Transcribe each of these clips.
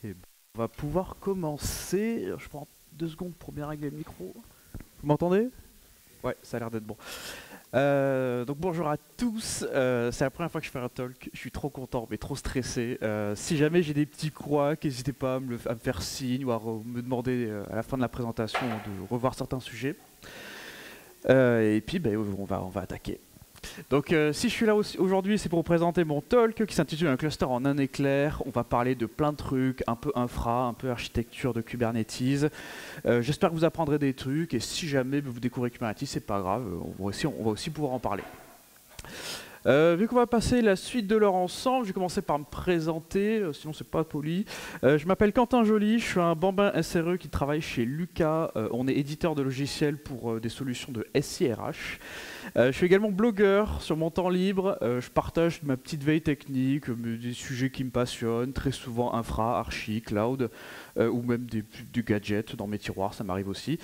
Et on va pouvoir commencer. Je prends 2 secondes pour bien régler le micro. Vous m'entendez? Ouais, ça a l'air d'être bon. Donc bonjour à tous, c'est la première fois que je fais un talk, je suis trop content mais trop stressé. Si jamais j'ai des petits couacs, n'hésitez pas à me faire signe ou à me demander à la fin de la présentation de revoir certains sujets. Et puis on va attaquer. Donc si je suis là aujourd'hui, c'est pour vous présenter mon talk qui s'intitule Un cluster en un éclair. On va parler de plein de trucs, un peu infra, un peu architecture de Kubernetes. J'espère que vous apprendrez des trucs et si jamais vous découvrez Kubernetes, c'est pas grave, on va aussi pouvoir en parler. Vu qu'on va passer la suite de l'heure ensemble, je vais commencer par me présenter, sinon c'est pas poli. Je m'appelle Quentin Joly, je suis un bambin SRE qui travaille chez Lucas. On est éditeur de logiciels pour des solutions de SIRH. Je suis également blogueur sur mon temps libre. Je partage ma petite veille technique, des sujets qui me passionnent, très souvent infra, archi, cloud, ou même du gadget dans mes tiroirs, ça m'arrive aussi.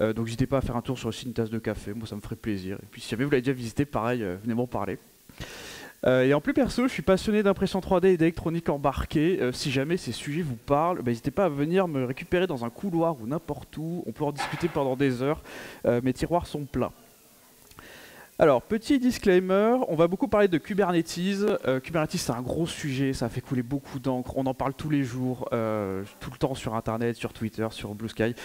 Donc n'hésitez pas à faire un tour sur le site Une Tasse de Café, moi ça me ferait plaisir. Et puis si jamais vous l'avez déjà visité, pareil, venez m'en parler. Et en plus perso, je suis passionné d'impression 3D et d'électronique embarquée. Si jamais ces sujets vous parlent, n'hésitez pas à venir me récupérer dans un couloir ou n'importe où. On peut en discuter pendant des heures. Mes tiroirs sont pleins. Alors, petit disclaimer, on va beaucoup parler de Kubernetes. Kubernetes, c'est un gros sujet, ça fait couler beaucoup d'encre. On en parle tous les jours, tout le temps sur Internet, sur Twitter, sur Blue Sky.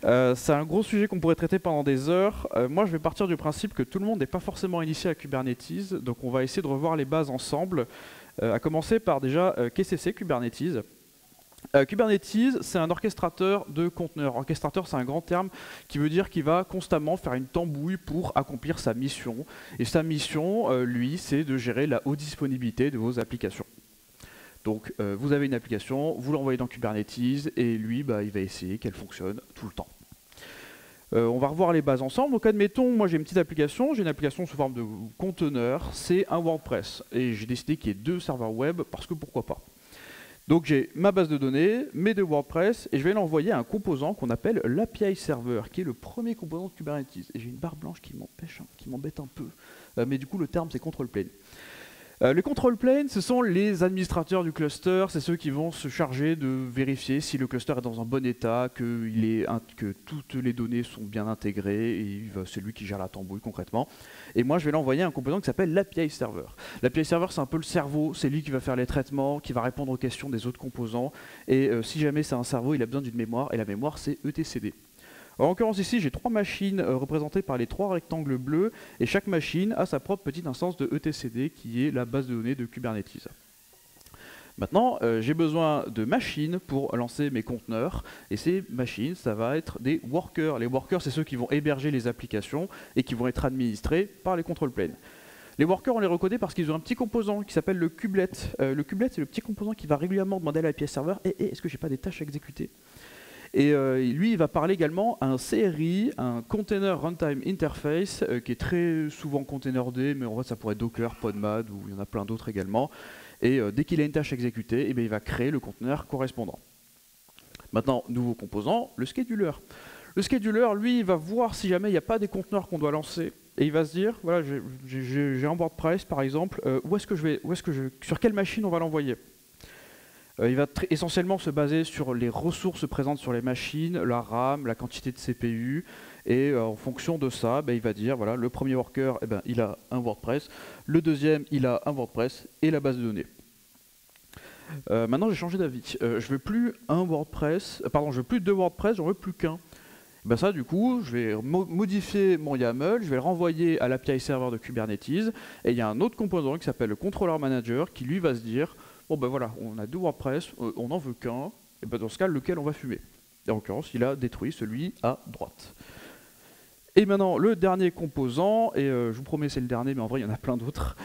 C'est un gros sujet qu'on pourrait traiter pendant des heures. Moi, je vais partir du principe que tout le monde n'est pas forcément initié à Kubernetes, donc on va essayer de revoir les bases ensemble. À commencer par déjà, qu'est-ce que c'est Kubernetes ? Kubernetes, c'est un orchestrateur de conteneurs. Orchestrateur, c'est un grand terme qui veut dire qu'il va constamment faire une tambouille pour accomplir sa mission. Et sa mission, lui, c'est de gérer la haute disponibilité de vos applications. Donc, vous avez une application, vous l'envoyez dans Kubernetes, et lui, il va essayer qu'elle fonctionne tout le temps. On va revoir les bases ensemble. Donc, admettons, moi j'ai une petite application, j'ai une application sous forme de conteneur, c'est un WordPress. Et j'ai décidé qu'il y ait 2 serveurs web, parce que pourquoi pas. Donc j'ai ma base de données, mes 2 WordPress, et je vais l'envoyer à un composant qu'on appelle l'API Server, qui est le premier composant de Kubernetes. Et j'ai une barre blanche qui m'embête un peu, mais du coup le terme c'est control plane. Les control planes, ce sont les administrateurs du cluster, c'est ceux qui vont se charger de vérifier si le cluster est dans un bon état, que toutes les données sont bien intégrées, et c'est lui qui gère la tambouille concrètement. Et moi, je vais l'envoyer à un composant qui s'appelle l'API Server. L'API Server, c'est un peu le cerveau, c'est lui qui va faire les traitements, qui va répondre aux questions des autres composants. Et si jamais c'est un cerveau, il a besoin d'une mémoire, et la mémoire, c'est etcd. En l'occurrence ici, j'ai 3 machines représentées par les 3 rectangles bleus, et chaque machine a sa propre petite instance de etcd, qui est la base de données de Kubernetes. Maintenant, j'ai besoin de machines pour lancer mes conteneurs, et ces machines, ça va être des workers. Les workers, c'est ceux qui vont héberger les applications et qui vont être administrés par les control planes. Les workers, on les reconnaît parce qu'ils ont un petit composant qui s'appelle le kubelet. Le kubelet, c'est le petit composant qui va régulièrement demander à l'API Server « est-ce que j'ai pas des tâches à exécuter ?» Et lui, il va parler également à un CRI, un Container Runtime Interface, qui est très souvent containerdé, mais en fait ça pourrait être Docker, Podman, ou il y en a plein d'autres également. Et dès qu'il a une tâche exécutée, il va créer le conteneur correspondant. Maintenant, nouveau composant, le scheduler. Le scheduler, lui, il va voir si jamais il n'y a pas des conteneurs qu'on doit lancer, et il va se dire, voilà, j'ai un WordPress par exemple, sur quelle machine on va l'envoyer ? Il va essentiellement se baser sur les ressources présentes sur les machines, la RAM, la quantité de CPU, et en fonction de ça, il va dire, voilà, le premier worker, il a un WordPress, le deuxième, il a un WordPress, et la base de données. Maintenant, j'ai changé d'avis. Je veux plus je veux plus 2 WordPress, j'en veux plus qu'un. Ça, du coup, je vais modifier mon YAML, je vais le renvoyer à l'API Server de Kubernetes, et il y a un autre composant qui s'appelle le Controller Manager, qui lui va se dire, bon voilà, on a 2 WordPress, on n'en veut qu'un, et dans ce cas, lequel on va fumer. Et en l'occurrence, il a détruit celui à droite. Et maintenant, le dernier composant, et je vous promets c'est le dernier, mais en vrai il y en a plein d'autres,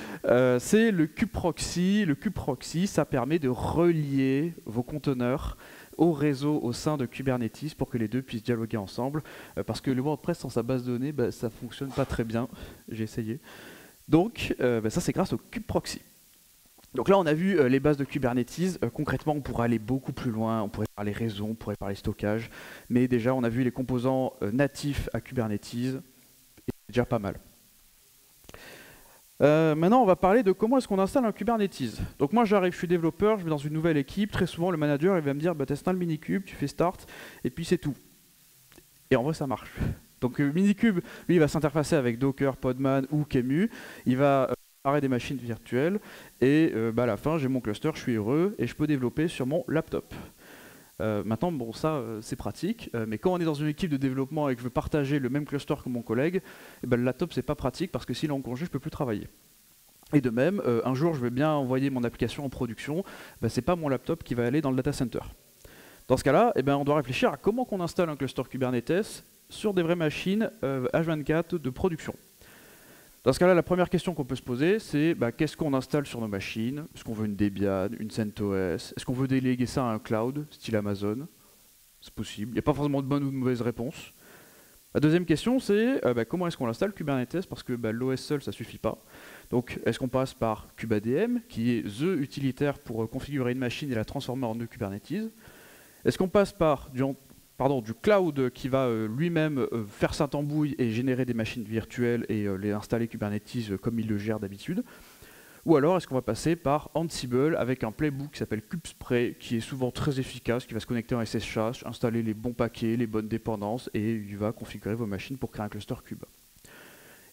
c'est le kubeproxy. Le kubeproxy, ça permet de relier vos conteneurs au réseau au sein de Kubernetes pour que les deux puissent dialoguer ensemble, parce que le WordPress sans sa base de données, ça fonctionne pas très bien, j'ai essayé. Donc ça c'est grâce au kubeproxy. Donc là, on a vu les bases de Kubernetes. Concrètement, on pourrait aller beaucoup plus loin. On pourrait parler réseau, on pourrait parler stockage. Mais déjà, on a vu les composants natifs à Kubernetes. Et c'est déjà pas mal. Maintenant, on va parler de comment est-ce qu'on installe un Kubernetes. Donc moi, j'arrive, je suis développeur, je vais dans une nouvelle équipe. Très souvent, le manager, il va me dire, bah, t'installes Minikube, tu fais start, et puis c'est tout. Et en vrai, ça marche. Donc Minikube, lui, il va s'interfacer avec Docker, Podman ou Kemu. Il va préparer des machines virtuelles, et bah, à la fin, j'ai mon cluster, je suis heureux, et je peux développer sur mon laptop. Maintenant, bon, ça, c'est pratique, mais quand on est dans une équipe de développement et que je veux partager le même cluster que mon collègue, eh ben, le laptop, c'est pas pratique parce que s'il est en congé, je peux plus travailler. Et de même, un jour, je vais bien envoyer mon application en production, ben, c'est pas mon laptop qui va aller dans le data center. Dans ce cas-là, eh ben, on doit réfléchir à comment on installe un cluster Kubernetes sur des vraies machines H24 de production. Dans ce cas-là, la première question qu'on peut se poser, c'est bah, qu'est-ce qu'on installe sur nos machines? Est-ce qu'on veut une Debian, une CentOS? Est-ce qu'on veut déléguer ça à un cloud, style Amazon? C'est possible. Il n'y a pas forcément de bonne ou de mauvaise réponse. La deuxième question, c'est bah, comment est-ce qu'on installe Kubernetes? Parce que bah, l'OS seul, ça ne suffit pas. Donc, est-ce qu'on passe par KubeADM, qui est the utilitaire pour configurer une machine et la transformer en nœud Kubernetes? Est-ce qu'on passe par du cloud qui va lui-même faire sa tambouille et générer des machines virtuelles et les installer Kubernetes comme il le gère d'habitude? Ou alors est-ce qu'on va passer par Ansible avec un playbook qui s'appelle kubespray, qui est souvent très efficace, qui va se connecter en SSH, installer les bons paquets, les bonnes dépendances, et il va configurer vos machines pour créer un cluster kube.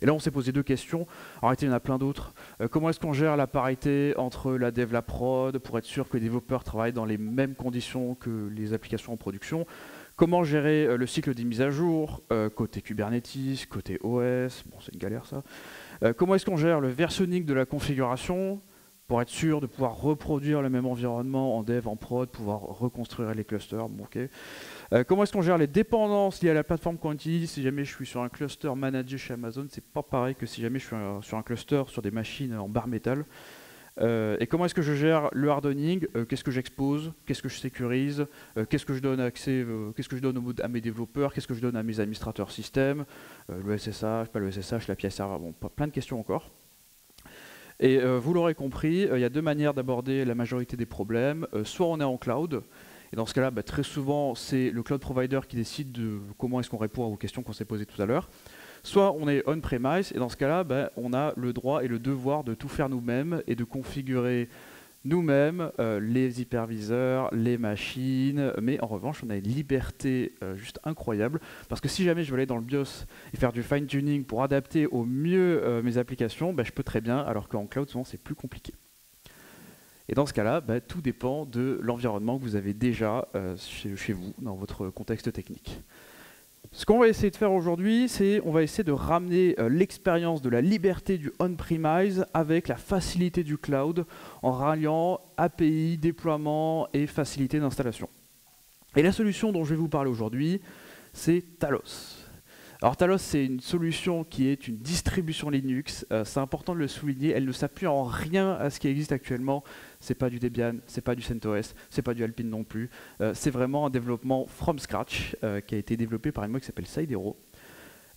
Et là, on s'est posé deux questions. En réalité, il y en a plein d'autres. Comment est-ce qu'on gère la parité entre la dev et la prod pour être sûr que les développeurs travaillent dans les mêmes conditions que les applications en production? Comment gérer le cycle des mises à jour, côté Kubernetes, côté OS, bon c'est une galère ça. Comment est-ce qu'on gère le versionning de la configuration pour être sûr de pouvoir reproduire le même environnement en dev, en prod, pouvoir reconstruire les clusters, bon, ok. Comment est-ce qu'on gère les dépendances liées à la plateforme qu'on utilise? Si jamais je suis sur un cluster managé chez Amazon, c'est pas pareil que si jamais je suis sur un cluster sur des machines en bare metal. Et comment est-ce que je gère le hardening? Qu'est-ce que j'expose? Qu'est-ce que je sécurise? Qu'est-ce que je donne accès? Qu'est-ce que je donne à mes développeurs? Qu'est-ce que je donne à mes administrateurs système? Le SSH, pas le SSH, l'API server, bon, plein de questions encore. Et vous l'aurez compris, il y a deux manières d'aborder la majorité des problèmes. Soit on est en cloud, et dans ce cas-là, très souvent, c'est le cloud provider qui décide de comment est-ce qu'on répond aux questions qu'on s'est posées tout à l'heure. Soit on est on-premise, et dans ce cas-là, on a le droit et le devoir de tout faire nous-mêmes et de configurer nous-mêmes les hyperviseurs, les machines, mais en revanche, on a une liberté juste incroyable, parce que si jamais je veux aller dans le BIOS et faire du fine-tuning pour adapter au mieux mes applications, je peux très bien, alors qu'en cloud, souvent, c'est plus compliqué. Et dans ce cas-là, tout dépend de l'environnement que vous avez déjà chez vous, dans votre contexte technique. Ce qu'on va essayer de faire aujourd'hui, c'est on va essayer de ramener l'expérience de la liberté du on-premise avec la facilité du cloud en ralliant API, déploiement et facilité d'installation. Et la solution dont je vais vous parler aujourd'hui, c'est Talos. Alors Talos, c'est une solution qui est une distribution Linux. C'est important de le souligner. Elle ne s'appuie en rien à ce qui existe actuellement. C'est pas du Debian, c'est pas du CentOS, c'est pas du Alpine non plus. C'est vraiment un développement from scratch qui a été développé par une boîte qui s'appelle Sidero.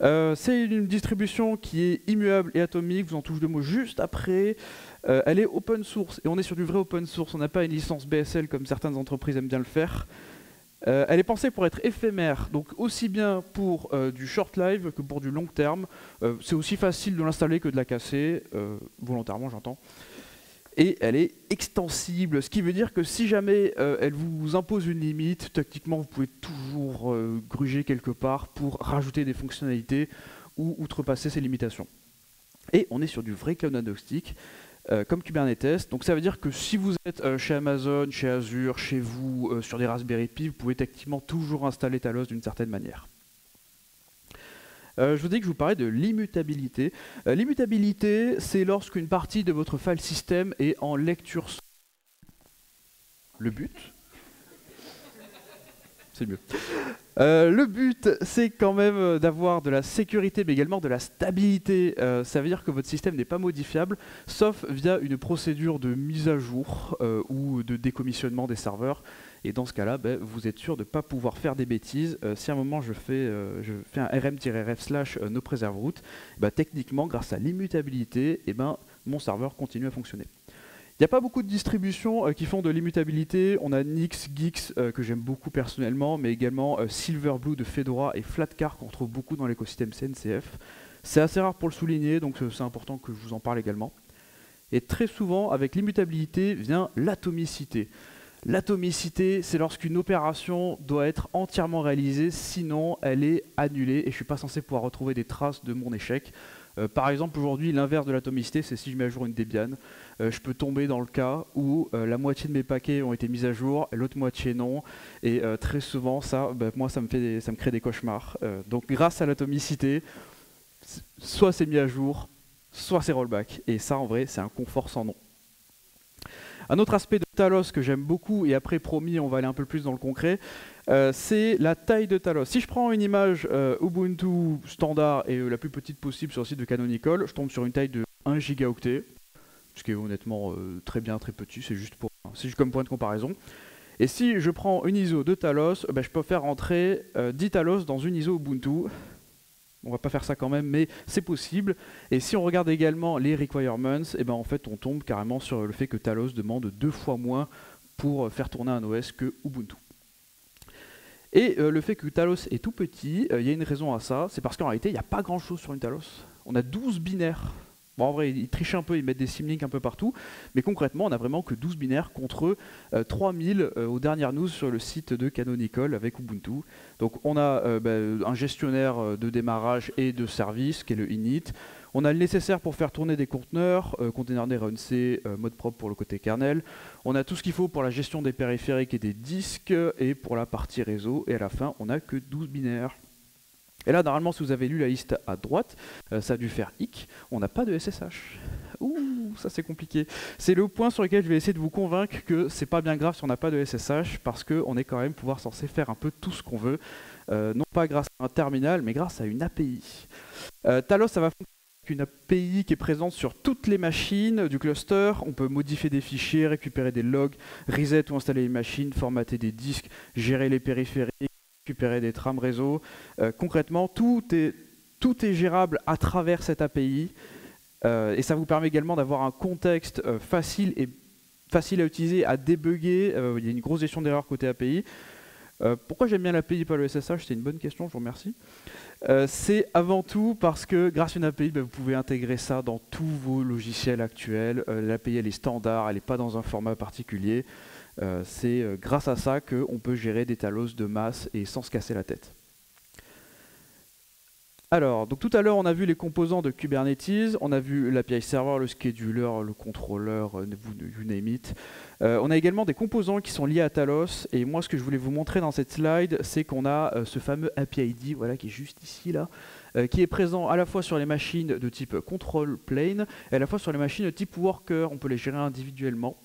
C'est une distribution qui est immuable et atomique. Vous en touche deux mots juste après. Elle est open source et on est sur du vrai open source. On n'a pas une licence BSL comme certaines entreprises aiment bien le faire. Elle est pensée pour être éphémère, donc aussi bien pour du short live que pour du long terme. C'est aussi facile de l'installer que de la casser, volontairement j'entends. Et elle est extensible, ce qui veut dire que si jamais elle vous impose une limite, tactiquement vous pouvez toujours gruger quelque part pour rajouter des fonctionnalités ou outrepasser ces limitations. Et on est sur du vrai cloud agnostique. Comme Kubernetes, donc ça veut dire que si vous êtes chez Amazon, chez Azure, chez vous, sur des Raspberry Pi, vous pouvez techniquement toujours installer Talos d'une certaine manière. Je vous dis que je vous parlais de l'immutabilité. L'immutabilité, c'est lorsqu'une partie de votre file system est en lecture. Le but, c'est mieux. Le but, c'est quand même d'avoir de la sécurité, mais également de la stabilité. Ça veut dire que votre système n'est pas modifiable, sauf via une procédure de mise à jour ou de décommissionnement des serveurs. Et dans ce cas-là, vous êtes sûr de ne pas pouvoir faire des bêtises. Si à un moment je fais un rm-rf/nopreserveroot, techniquement, grâce à l'immutabilité, mon serveur continue à fonctionner. Il n'y a pas beaucoup de distributions qui font de l'immutabilité. On a Nix, Gix, que j'aime beaucoup personnellement, mais également Silverblue de Fedora et Flatcar qu'on trouve beaucoup dans l'écosystème CNCF. C'est assez rare pour le souligner, donc c'est important que je vous en parle également. Et très souvent, avec l'immutabilité vient l'atomicité. L'atomicité, c'est lorsqu'une opération doit être entièrement réalisée, sinon elle est annulée et je ne suis pas censé pouvoir retrouver des traces de mon échec. Par exemple, aujourd'hui, l'inverse de l'atomicité, c'est si je mets à jour une Debian, je peux tomber dans le cas où la moitié de mes paquets ont été mis à jour, l'autre moitié non, et très souvent, ça, moi, ça me crée des cauchemars. Donc grâce à l'atomicité, soit c'est mis à jour, soit c'est rollback, et ça, en vrai, c'est un confort sans nom. Un autre aspect de Talos que j'aime beaucoup, et après promis on va aller un peu plus dans le concret, c'est la taille de Talos. Si je prends une image Ubuntu standard et la plus petite possible sur le site de Canonical, je tombe sur une taille de 1 gigaoctet, ce qui est honnêtement très bien, très petit, c'est juste comme point de comparaison. Et si je prends une ISO de Talos, je peux faire rentrer 10 Talos dans une ISO Ubuntu. On va pas faire ça quand même, mais c'est possible. Et si on regarde également les requirements, en fait, on tombe carrément sur le fait que Talos demande 2 fois moins pour faire tourner un OS que Ubuntu. Et le fait que Talos est tout petit, il y a une raison à ça, c'est parce qu'en réalité, il n'y a pas grand-chose sur une Talos. On a 12 binaires. Bon, en vrai, ils trichent un peu, ils mettent des symlinks un peu partout, mais concrètement, on n'a vraiment que 12 binaires contre 3000 aux dernières news sur le site de Canonical avec Ubuntu. Donc on a un gestionnaire de démarrage et de service, qui est le init. On a le nécessaire pour faire tourner des conteneurs, container runc, mode propre pour le côté kernel. On a tout ce qu'il faut pour la gestion des périphériques et des disques, et pour la partie réseau, et à la fin, on n'a que 12 binaires. Et là, normalement, si vous avez lu la liste à droite, ça a dû faire hic, on n'a pas de SSH. Ouh, ça c'est compliqué. C'est le point sur lequel je vais essayer de vous convaincre que c'est pas bien grave si on n'a pas de SSH, parce qu'on est quand même censé faire un peu tout ce qu'on veut, non pas grâce à un terminal, mais grâce à une API. Talos, ça va fonctionner avec une API qui est présente sur toutes les machines du cluster. On peut modifier des fichiers, récupérer des logs, reset ou installer une machine, formater des disques, gérer les périphériques, récupérer des trames réseau. Concrètement, tout est gérable à travers cette API et ça vous permet également d'avoir un contexte facile à utiliser, à débugger. Il y a une grosse gestion d'erreurs côté API. Pourquoi j'aime bien l'API et pas le SSH? C'est une bonne question, je vous remercie. C'est avant tout parce que grâce à une API, vous pouvez intégrer ça dans tous vos logiciels actuels. L'API elle est standard, elle n'est pas dans un format particulier. C'est grâce à ça qu'on peut gérer des Talos de masse et sans se casser la tête. Alors, donc tout à l'heure, on a vu les composants de Kubernetes, on a vu l'API server, le scheduler, le contrôleur, you name it. On a également des composants qui sont liés à Talos, et moi, ce que je voulais vous montrer dans cette slide, c'est qu'on a ce fameux API ID, voilà, qui est juste ici, là, qui est présent à la fois sur les machines de type control plane, et à la fois sur les machines de type worker, on peut les gérer individuellement.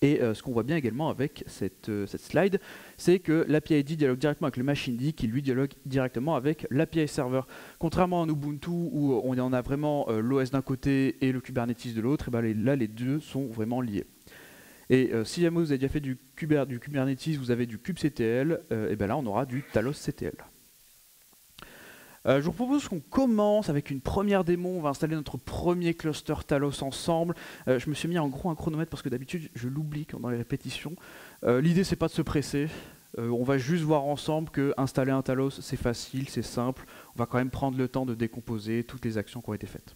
Et ce qu'on voit bien également avec cette slide, c'est que l'API ID dialogue directement avec le machined qui lui dialogue directement avec l'API server. Contrairement à un Ubuntu où on en a vraiment l'OS d'un côté et le Kubernetes de l'autre, là les deux sont vraiment liés. Et si jamais vous avez déjà fait du Kubernetes, vous avez du kubectl, et bien là on aura du talosctl. Je vous propose qu'on commence avec une première démo. On va installer notre premier cluster Talos ensemble. Je me suis mis en gros un chronomètre parce que d'habitude je l'oublie dans les répétitions. L'idée c'est pas de se presser. On va juste voir ensemble que installer un Talos c'est facile, c'est simple. On va quand même prendre le temps de décomposer toutes les actions qui ont été faites.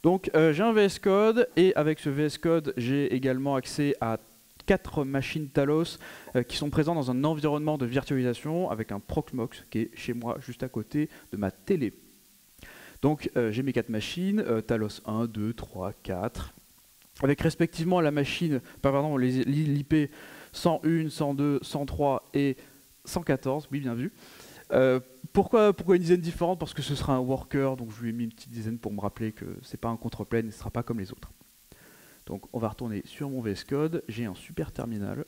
Donc j'ai un VS Code et avec ce VS Code j'ai également accès à 4 machines Talos qui sont présentes dans un environnement de virtualisation avec un Proxmox qui est chez moi juste à côté de ma télé. Donc j'ai mes 4 machines, Talos 1, 2, 3, 4, avec respectivement la machine, l'IP 101, 102, 103 et 114, oui bien vu. Pourquoi une dizaine différente? Parce que ce sera un worker, donc je lui ai mis une petite dizaine pour me rappeler que c'est pas un contre-plane et ce ne sera pas comme les autres. Donc on va retourner sur mon VS Code, j'ai un super terminal.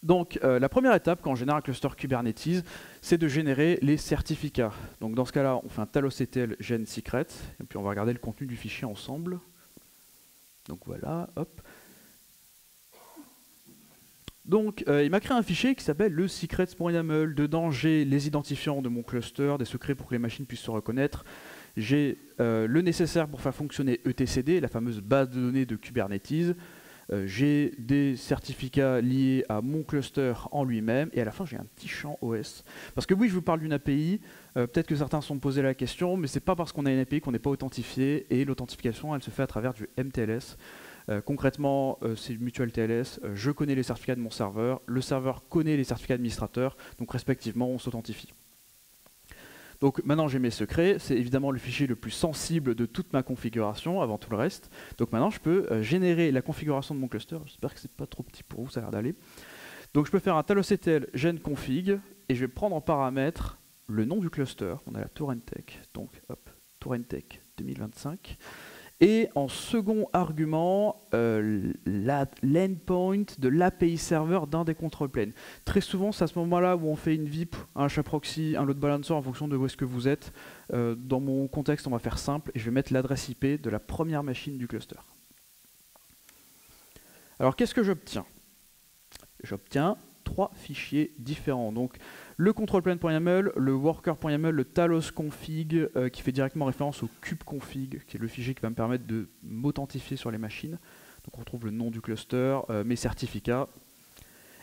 Donc la première étape quand on génère un cluster Kubernetes, c'est de générer les certificats. Donc dans ce cas-là, on fait un talosctl gen secret, et puis on va regarder le contenu du fichier ensemble. Donc voilà, hop. Donc il m'a créé un fichier qui s'appelle le secrets.yaml. Dedans j'ai les identifiants de mon cluster, des secrets pour que les machines puissent se reconnaître. J'ai le nécessaire pour faire fonctionner etcd, la fameuse base de données de Kubernetes. j'ai des certificats liés à mon cluster en lui-même, et à la fin j'ai un petit champ OS. Parce que oui, je vous parle d'une API, peut-être que certains se sont posé la question, mais c'est pas parce qu'on a une API qu'on n'est pas authentifié, et l'authentification elle se fait à travers du MTLS. Concrètement, c'est Mutual TLS, je connais les certificats de mon serveur, le serveur connaît les certificats administrateurs, donc respectivement on s'authentifie. Donc maintenant j'ai mes secrets, c'est évidemment le fichier le plus sensible de toute ma configuration avant tout le reste. Donc maintenant je peux générer la configuration de mon cluster, j'espère que c'est pas trop petit pour vous, ça a l'air d'aller. Donc je peux faire un talosctl genconfig et je vais prendre en paramètre le nom du cluster, on a la Torrentech, donc hop, Torrentech 2025. Et en second argument, l'endpoint de l'API serveur d'un des control planes. Très souvent, c'est à ce moment-là où on fait une VIP, un HAProxy, un load balancer en fonction de où est-ce que vous êtes. Dans mon contexte, on va faire simple et je vais mettre l'adresse IP de la première machine du cluster. Alors, qu'est-ce que j'obtiens? J'obtiens 3 fichiers différents. Donc, le controlplane.yaml, le worker.yaml, le talosconfig qui fait directement référence au kubeconfig, qui est le fichier qui va me permettre de m'authentifier sur les machines. Donc on retrouve le nom du cluster, mes certificats.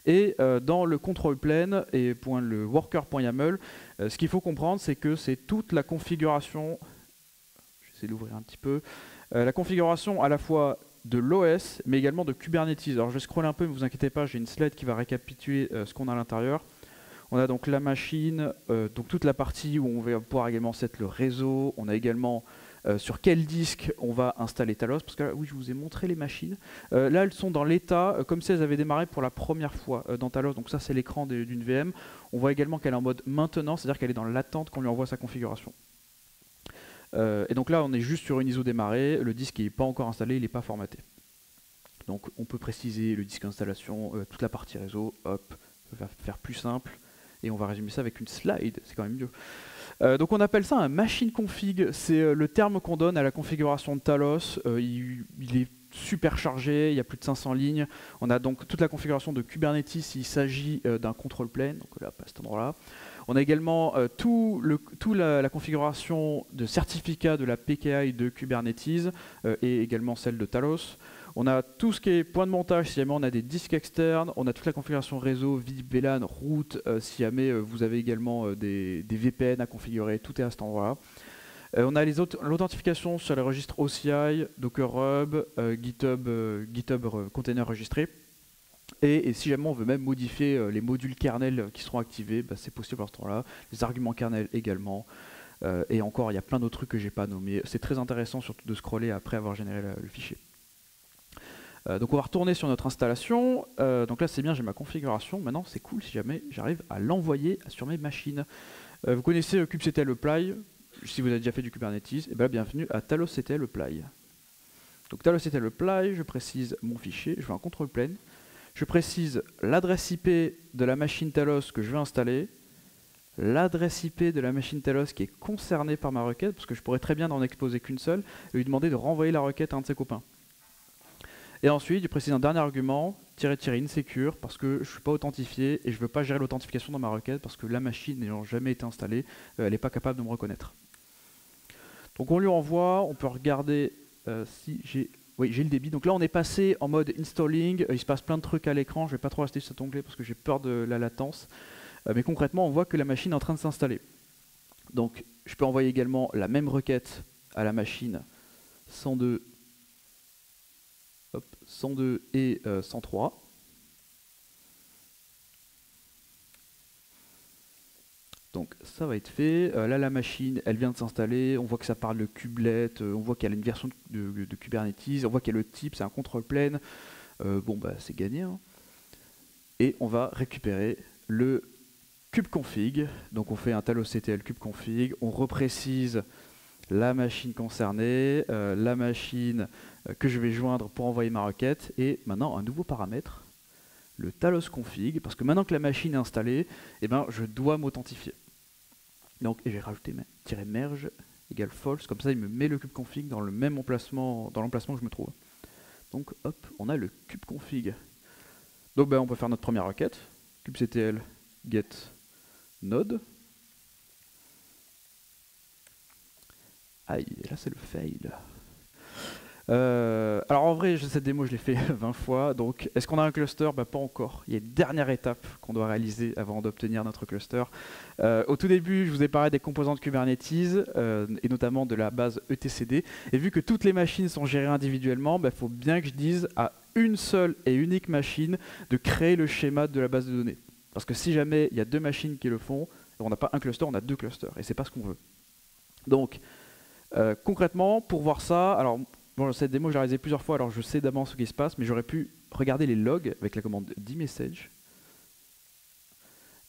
Et dans le control plane et le worker.yaml, ce qu'il faut comprendre, c'est que c'est toute la configuration, j'essaie d'ouvrir un petit peu, la configuration à la fois de l'OS, mais également de Kubernetes. Alors je vais scroller un peu, mais vous inquiétez pas, j'ai une slide qui va récapituler ce qu'on a à l'intérieur. On a donc la machine, donc toute la partie où on va pouvoir également set le réseau. On a également sur quel disque on va installer Talos, parce que là, oui, je vous ai montré les machines. Là, elles sont dans l'état, comme si elles avaient démarré pour la première fois dans Talos. Donc ça, c'est l'écran d'une VM. On voit également qu'elle est en mode maintenant, c'est-à-dire qu'elle est dans l'attente qu'on lui envoie sa configuration. Et donc là, on est juste sur une ISO démarrée. Le disque n'est pas encore installé, il n'est pas formaté. Donc on peut préciser le disque installation, toute la partie réseau, hop, on va faire plus simple. Et on va résumer ça avec une slide, c'est quand même mieux. Donc on appelle ça un machine config, c'est le terme qu'on donne à la configuration de Talos. Il est super chargé, il y a plus de 500 lignes. On a donc toute la configuration de Kubernetes, il s'agit d'un control plane, donc là, à cet endroit-là. On a également la configuration de certificat de la PKI de Kubernetes et également celle de Talos. On a tout ce qui est point de montage, si jamais on a des disques externes. On a toute la configuration réseau, VIP, VLAN, route, si jamais vous avez également des VPN à configurer. Tout est à cet endroit-là. On a l'authentification sur les registres OCI, Docker Hub, GitHub Container Registré. Et si jamais on veut même modifier les modules kernel qui seront activés, bah, c'est possible à ce temps-là. Les arguments kernel également. Et encore, il y a plein d'autres trucs que je n'ai pas nommés. C'est très intéressant surtout de scroller après avoir généré le fichier. Donc on va retourner sur notre installation. Donc là c'est bien, j'ai ma configuration. Maintenant c'est cool si jamais j'arrive à l'envoyer sur mes machines. Vous connaissez kubectl apply. Si vous avez déjà fait du Kubernetes, et bien bienvenue à talosctl apply. Donc talosctl apply, je précise mon fichier, je veux un control plane. Je précise l'adresse IP de la machine Talos que je vais installer, l'adresse IP de la machine Talos qui est concernée par ma requête, parce que je pourrais très bien n'en exposer qu'une seule, et lui demander de renvoyer la requête à un de ses copains. Et ensuite, je précise un dernier argument, --insecure, parce que je ne suis pas authentifié et je ne veux pas gérer l'authentification dans ma requête parce que la machine n'ayant jamais été installée, elle n'est pas capable de me reconnaître. Donc on lui envoie, on peut regarder si j'ai... Oui, j'ai le débit. Donc là, on est passé en mode installing. Il se passe plein de trucs à l'écran. Je ne vais pas trop rester sur cet onglet parce que j'ai peur de la latence. Mais concrètement, on voit que la machine est en train de s'installer. Donc, je peux envoyer également la même requête à la machine 102, 102 et 103. Donc ça va être fait. Là la machine elle vient de s'installer, on voit que ça parle de kubelet, on voit qu'elle a une version de Kubernetes, on voit qu'il y a le type, c'est un control plane. Bon bah c'est gagné. Hein. Et on va récupérer le kubeconfig. Donc on fait un talosctl kubeconfig, on reprécise la machine concernée, la machine que je vais joindre pour envoyer ma requête, et maintenant un nouveau paramètre, le talosconfig, parce que maintenant que la machine est installée, eh ben, je dois m'authentifier. Donc et j'ai rajouté -merge égale false, comme ça il me met le kubeconfig dans le même emplacement, dans l'emplacement où je me trouve. Donc hop, on a le kubeconfig. Donc ben, on peut faire notre première requête, kubectl get node. Aïe, et là c'est le fail. Alors en vrai, cette démo, je l'ai fait 20 fois. Donc, est-ce qu'on a un cluster? Bah, pas encore. Il y a une dernière étape qu'on doit réaliser avant d'obtenir notre cluster. Au tout début, je vous ai parlé des composantes Kubernetes et notamment de la base etcd. Et vu que toutes les machines sont gérées individuellement, il faut bien que je dise à une seule et unique machine de créer le schéma de la base de données. Parce que si jamais il y a deux machines qui le font, on n'a pas un cluster, on a deux clusters. Et c'est pas ce qu'on veut. Donc, concrètement, pour voir ça, alors bon, cette démo, je l'ai réalisée plusieurs fois, alors je sais d'avance ce qui se passe, mais j'aurais pu regarder les logs avec la commande dmessage.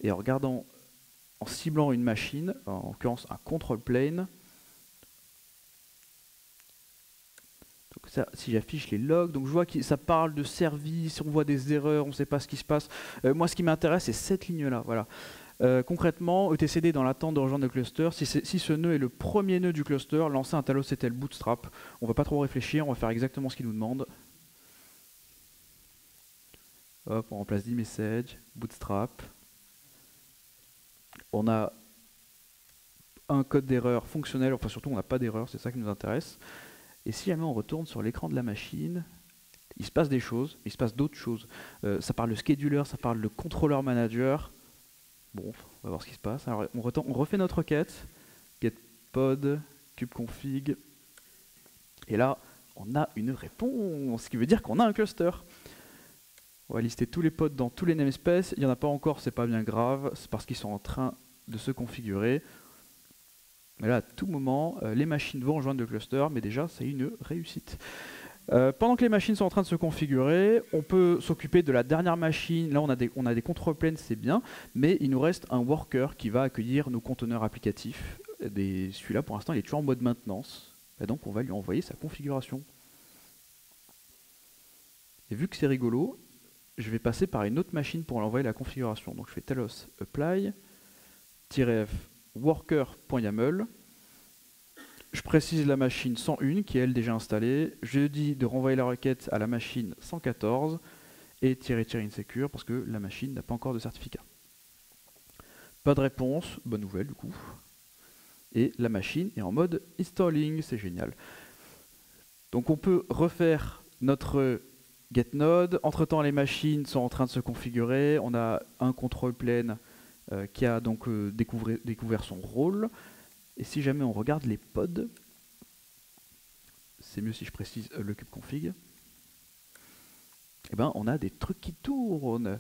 Et en regardant, en ciblant une machine, en l'occurrence un control plane, donc ça, si j'affiche les logs, donc je vois que ça parle de service, on voit des erreurs, on ne sait pas ce qui se passe. Moi, ce qui m'intéresse, c'est cette ligne-là. Voilà. Concrètement, etcd dans l'attente de rejoindre le cluster, si ce nœud est le premier nœud du cluster, lancer un talosctl bootstrap. On ne va pas trop réfléchir, on va faire exactement ce qu'il nous demande. Hop, on remplace dmessage, bootstrap. On a un code d'erreur fonctionnel, enfin surtout on n'a pas d'erreur, c'est ça qui nous intéresse. Et si jamais on retourne sur l'écran de la machine, il se passe des choses, il se passe d'autres choses. Ça parle de scheduler, ça parle de controller manager. Bon, on va voir ce qui se passe. Alors, on refait notre requête, getPod, kubeconfig, et là, on a une réponse, ce qui veut dire qu'on a un cluster. On va lister tous les pods dans tous les namespaces. Il n'y en a pas encore, c'est pas bien grave, c'est parce qu'ils sont en train de se configurer. Mais là, à tout moment, les machines vont rejoindre le cluster, mais déjà, c'est une réussite. Pendant que les machines sont en train de se configurer, on peut s'occuper de la dernière machine. Là, on a des control planes, c'est bien, mais il nous reste un worker qui va accueillir nos conteneurs applicatifs. Celui-là, pour l'instant, il est toujours en mode maintenance. Et donc, on va lui envoyer sa configuration. Et vu que c'est rigolo, je vais passer par une autre machine pour lui envoyer la configuration. Donc, je fais talos apply -f worker.yaml. Je précise la machine 101 qui est elle déjà installée. Je dis de renvoyer la requête à la machine 114 et -insecure parce que la machine n'a pas encore de certificat. Pas de réponse, bonne nouvelle du coup. Et la machine est en mode installing, c'est génial. Donc on peut refaire notre getNode. Entre temps les machines sont en train de se configurer. On a un control plane qui a donc découvert son rôle. Et si jamais on regarde les pods, c'est mieux si je précise le kubeconfig, eh ben on a des trucs qui tournent.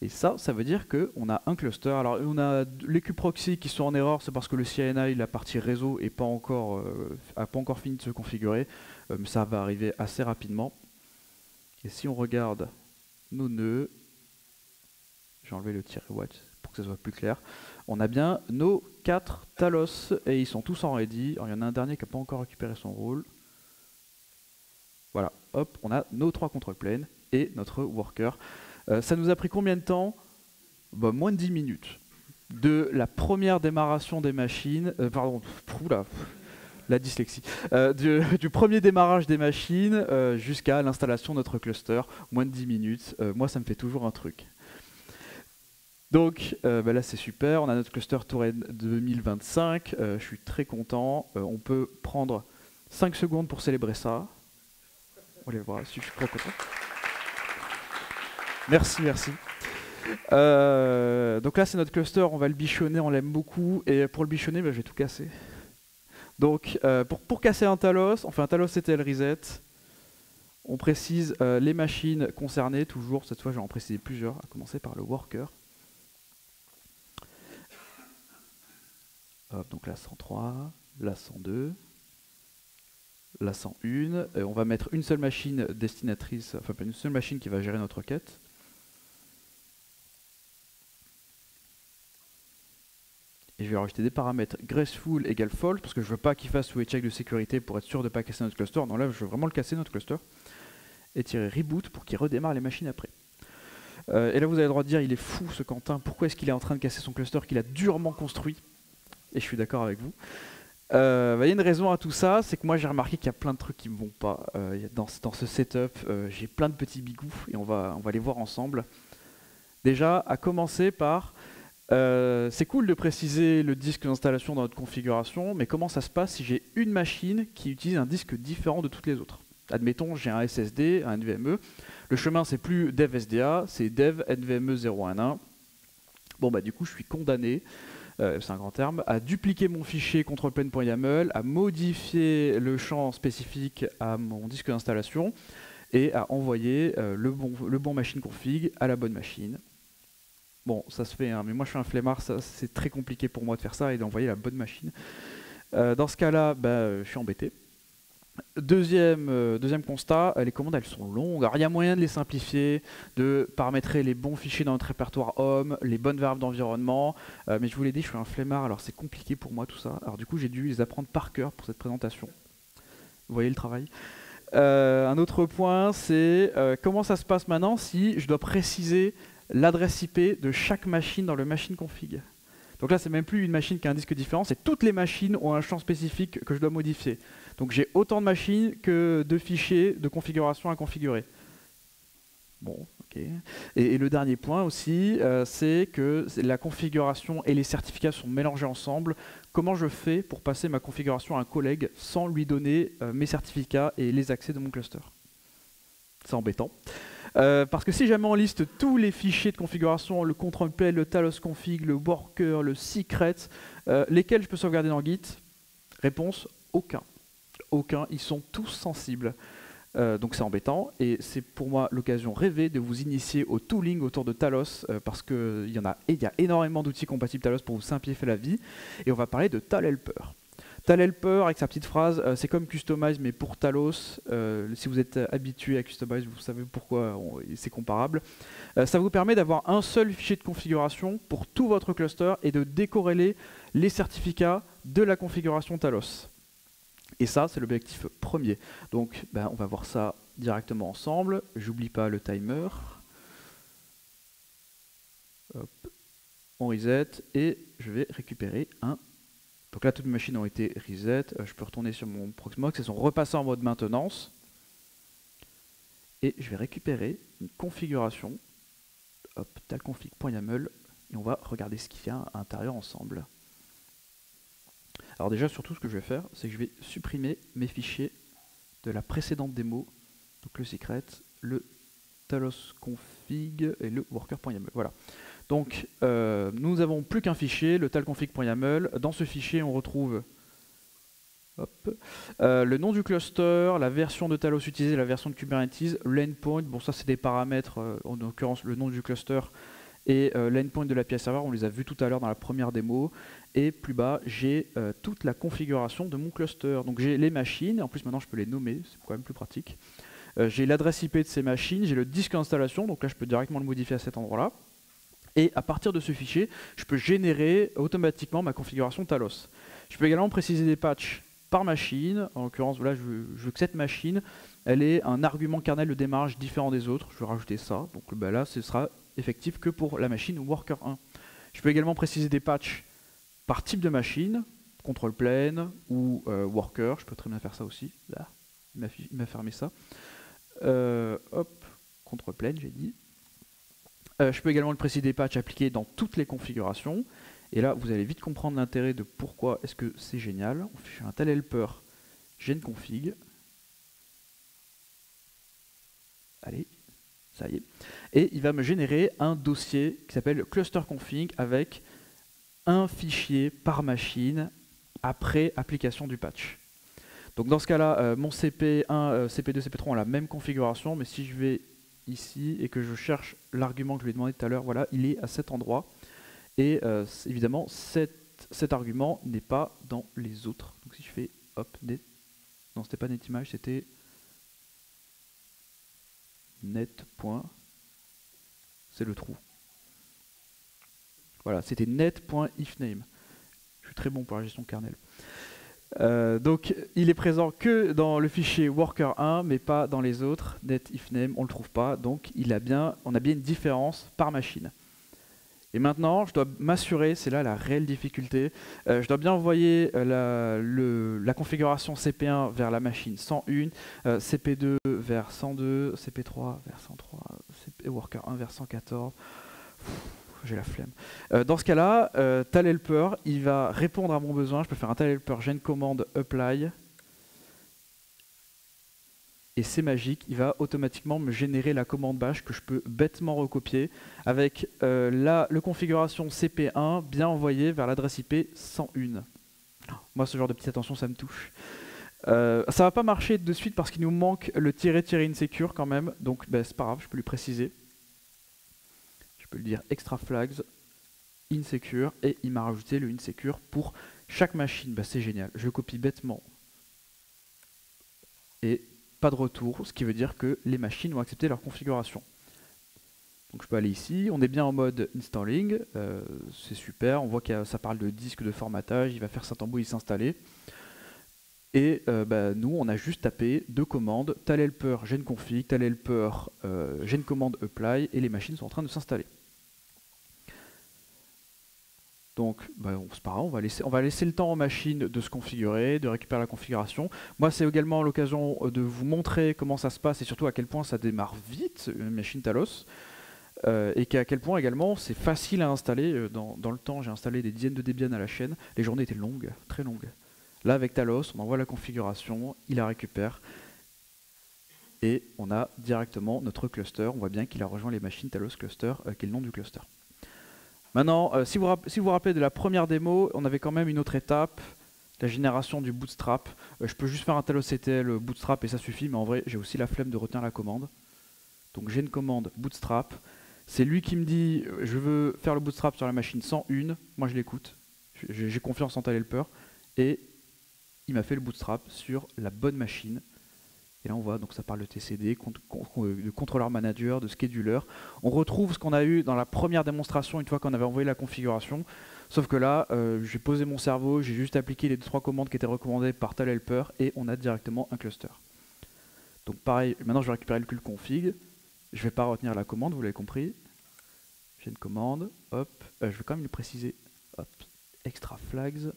Et ça veut dire qu'on a un cluster. Alors on a les kubeproxy qui sont en erreur, c'est parce que le CNI, la partie réseau, n'a pas encore fini de se configurer. Mais ça va arriver assez rapidement. Et si on regarde nos nœuds, j'ai enlevé le -watch pour que ça soit plus clair. On a bien nos 4 talos et ils sont tous en ready. Alors, il y en a un dernier qui n'a pas encore récupéré son rôle. Voilà, hop, on a nos 3 control planes et notre worker. Ça nous a pris combien de temps? Moins de 10 minutes. De la première démarration des machines, la dyslexie, du premier démarrage des machines jusqu'à l'installation de notre cluster, moins de 10 minutes. Moi, ça me fait toujours un truc. Donc là c'est super, on a notre cluster Touren 2025, je suis très content. On peut prendre 5 secondes pour célébrer ça. On les voit, je suis très content. Merci, merci. Donc là c'est notre cluster, on va le bichonner, on l'aime beaucoup. Et pour le bichonner, je vais tout casser. Donc pour casser un talos, on fait un talosctl reset. On précise les machines concernées, toujours, cette fois je vais en préciser plusieurs, à commencer par le worker. Hop, donc la 103, la 102, la 101. On va mettre une seule machine destinatrice, enfin une seule machine qui va gérer notre requête. Et je vais rajouter des paramètres graceful égale false parce que je ne veux pas qu'il fasse switch check de sécurité pour être sûr de ne pas casser notre cluster. Non, là je veux vraiment le casser notre cluster. Et tirer reboot pour qu'il redémarre les machines après. Et là vous avez le droit de dire il est fou ce Quentin, pourquoi est-ce qu'il est en train de casser son cluster qu'il a durement construit? Et je suis d'accord avec vous. Il y a une raison à tout ça, c'est que moi j'ai remarqué qu'il y a plein de trucs qui ne me vont pas. Dans ce setup, j'ai plein de petits bigous et on va les voir ensemble. Déjà, à commencer par, c'est cool de préciser le disque d'installation dans notre configuration, mais comment ça se passe si j'ai une machine qui utilise un disque différent de toutes les autres? Admettons, j'ai un SSD, un NVMe. Le chemin, c'est plus dev SDA, c'est dev NVMe 011. Bon, bah du coup, je suis condamné, c'est un grand terme, à dupliquer mon fichier controlplane.yaml, à modifier le champ spécifique à mon disque d'installation et à envoyer le bon machine config à la bonne machine. Bon, ça se fait, hein, mais moi je suis un flemmard, c'est très compliqué pour moi de faire ça et d'envoyer la bonne machine. Dans ce cas-là, bah, je suis embêté. Deuxième constat, les commandes elles sont longues. Alors il y a moyen de les simplifier, de paramétrer les bons fichiers dans notre répertoire home, les bonnes variables d'environnement, mais je vous l'ai dit, je suis un flemmard, alors c'est compliqué pour moi tout ça. Alors du coup j'ai dû les apprendre par cœur pour cette présentation. Vous voyez le travail. Un autre point, c'est comment ça se passe maintenant si je dois préciser l'adresse IP de chaque machine dans le machine config. Donc là, c'est même plus une machine qui a un disque différent, c'est toutes les machines ont un champ spécifique que je dois modifier. Donc j'ai autant de machines que de fichiers de configuration à configurer. Bon, ok. Et le dernier point aussi, c'est que la configuration et les certificats sont mélangés ensemble. Comment je fais pour passer ma configuration à un collègue sans lui donner mes certificats et les accès de mon cluster? C'est embêtant. Parce que si jamais on liste tous les fichiers de configuration, le control plane, le talos config, le worker, le secret, lesquels je peux sauvegarder dans Git? Réponse, aucun. Aucun, ils sont tous sensibles. Donc c'est embêtant et c'est pour moi l'occasion rêvée de vous initier au tooling autour de Talos parce qu'il y a énormément d'outils compatibles Talos pour vous simplifier la vie et on va parler de TalHelper. TalHelper avec sa petite phrase, c'est comme Kustomize mais pour Talos. Si vous êtes habitué à Kustomize, vous savez pourquoi c'est comparable. Ça vous permet d'avoir un seul fichier de configuration pour tout votre cluster et de décorréler les certificats de la configuration Talos. Et ça, c'est l'objectif premier. Donc, on va voir ça directement ensemble. J'oublie pas le timer. Hop. On reset et je vais récupérer un. Donc là, toutes mes machines ont été reset. Je peux retourner sur mon Proxmox. Elles sont repassées en mode maintenance. Et je vais récupérer une configuration. Hop, talconfig.yaml. Et on va regarder ce qu'il y a à l'intérieur ensemble. Alors déjà, surtout, ce que je vais faire, c'est que je vais supprimer mes fichiers de la précédente démo, donc le secret, le talos config et le worker.yaml. Voilà. Donc, nous n'avons plus qu'un fichier, le talconfig.yaml. Dans ce fichier, on retrouve le nom du cluster, la version de Talos utilisée, la version de Kubernetes, l'endpoint. Bon, ça, c'est des paramètres, en l'occurrence, le nom du cluster et l'endpoint de l'API server, on les a vus tout à l'heure dans la première démo. Et plus bas, j'ai toute la configuration de mon cluster. Donc j'ai les machines, en plus maintenant je peux les nommer, c'est quand même plus pratique. J'ai l'adresse IP de ces machines, j'ai le disque d'installation, donc là je peux directement le modifier à cet endroit-là. Et à partir de ce fichier, je peux générer automatiquement ma configuration Talos. Je peux également préciser des patchs par machine. En l'occurrence, voilà, je veux que cette machine, elle ait un argument kernel de démarrage différent des autres. Je vais rajouter ça. Donc là, ce sera effectif que pour la machine worker 1. Je peux également préciser des patchs par type de machine, control plane ou worker. Je peux très bien faire ça aussi. Là, il m'a fermé ça. Hop, control plane, j'ai dit. Je peux également le préciser des patchs appliqués dans toutes les configurations. Et là, vous allez vite comprendre l'intérêt de pourquoi est-ce que c'est génial. On fait un talhelper genconfig. Allez, ça y est. Et il va me générer un dossier qui s'appelle clusterconfig avec un fichier par machine après application du patch. Donc dans ce cas-là, mon CP1, CP2, CP3 ont la même configuration, mais si je vais ici et que je cherche l'argument que je lui ai demandé tout à l'heure, voilà, il est à cet endroit. Et évidemment, cet argument n'est pas dans les autres. Donc si je fais hop, net, non, c'était pas netimage, c'était net. C'est le trou. Voilà, c'était net.ifname. Je suis très bon pour la gestion kernel. Donc il est présent que dans le fichier worker1 mais pas dans les autres. Net.ifname, on ne le trouve pas, donc on a bien une différence par machine. Et maintenant, je dois m'assurer, c'est là la réelle difficulté, je dois bien envoyer la configuration CP1 vers la machine 101, CP2 vers 102, CP3 vers 103, worker1 vers 114. J'ai la flemme. Dans ce cas-là, talhelper, il va répondre à mon besoin. Je peux faire un talhelper gen command apply. et c'est magique, il va automatiquement me générer la commande bash que je peux bêtement recopier avec la configuration CP1 bien envoyée vers l'adresse IP 101. Moi, ce genre de petite attention, ça me touche. Ça va pas marcher de suite parce qu'il nous manque le -insecure quand même, donc c'est pas grave, je peux lui préciser. Je peux lui dire extra flags insecure et il m'a rajouté le insecure pour chaque machine. C'est génial, je copie bêtement et pas de retour, ce qui veut dire que les machines vont accepter leur configuration. Donc je peux aller ici, on est bien en mode installing, c'est super, on voit que ça parle de disque de formatage, il va faire Saint-Tambour, il s'installer. Et nous, on a juste tapé deux commandes, talhelper genconfig, talhelper gencommand apply, et les machines sont en train de s'installer. Donc, c'est pas grave, on va laisser le temps aux machines de se configurer, de récupérer la configuration. Moi, c'est également l'occasion de vous montrer comment ça se passe et surtout à quel point ça démarre vite, une machine Talos. Et à quel point également c'est facile à installer. Dans le temps, j'ai installé des dizaines de Debian à la chaîne. Les journées étaient longues, très longues. Là, avec Talos, on envoie la configuration, il la récupère. Et on a directement notre cluster. On voit bien qu'il a rejoint les machines Talos Cluster, qui est le nom du cluster. Maintenant, si vous vous rappelez de la première démo, on avait quand même une autre étape, la génération du bootstrap. Je peux juste faire un talosctl bootstrap et ça suffit, mais en vrai, j'ai aussi la flemme de retenir la commande. Donc j'ai une commande bootstrap. C'est lui qui me dit, je veux faire le bootstrap sur la machine 101. Moi, je l'écoute. J'ai confiance en talhelper. Et il m'a fait le bootstrap sur la bonne machine. Et là on voit, donc ça parle de TCD, de contrôleur manager, de scheduler. On retrouve ce qu'on a eu dans la première démonstration une fois qu'on avait envoyé la configuration. Sauf que là, j'ai posé mon cerveau, j'ai juste appliqué les 2-3 commandes qui étaient recommandées par talhelper et on a directement un cluster. Donc pareil, maintenant je vais récupérer le config. Je ne vais pas retenir la commande, vous l'avez compris. J'ai une commande, hop, je vais quand même le préciser. Hop, extra flags,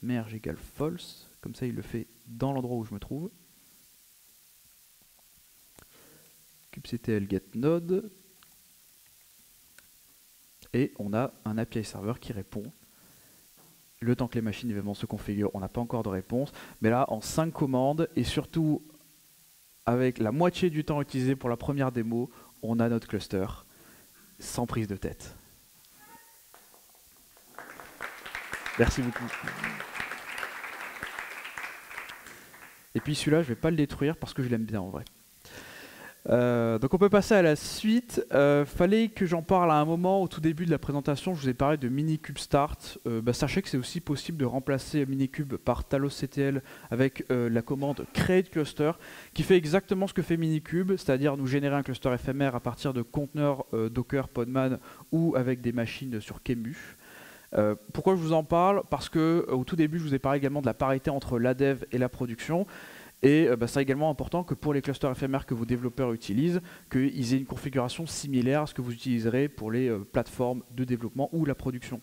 merge égale false, comme ça il le fait dans l'endroit où je me trouve. kubectl get node et on a un API serveur qui répond. Le temps que les machines évidemment se configurent, on n'a pas encore de réponse, mais là en 5 commandes et surtout avec la moitié du temps utilisé pour la première démo, on a notre cluster sans prise de tête. Merci beaucoup. Et puis celui-là, je ne vais pas le détruire parce que je l'aime bien en vrai. Donc on peut passer à la suite. Fallait que j'en parle à un moment au tout début de la présentation. Je vous ai parlé de Minikube Start. Sachez que c'est aussi possible de remplacer Minikube par talosctl avec la commande create cluster qui fait exactement ce que fait Minikube, c'est-à-dire nous générer un cluster éphémère à partir de conteneurs Docker, Podman ou avec des machines sur Qemu. Pourquoi je vous en parle? Parce que au tout début je vous ai parlé également de la parité entre la dev et la production. Et c'est également important que pour les clusters éphémères que vos développeurs utilisent, qu'ils aient une configuration similaire à ce que vous utiliserez pour les plateformes de développement ou la production.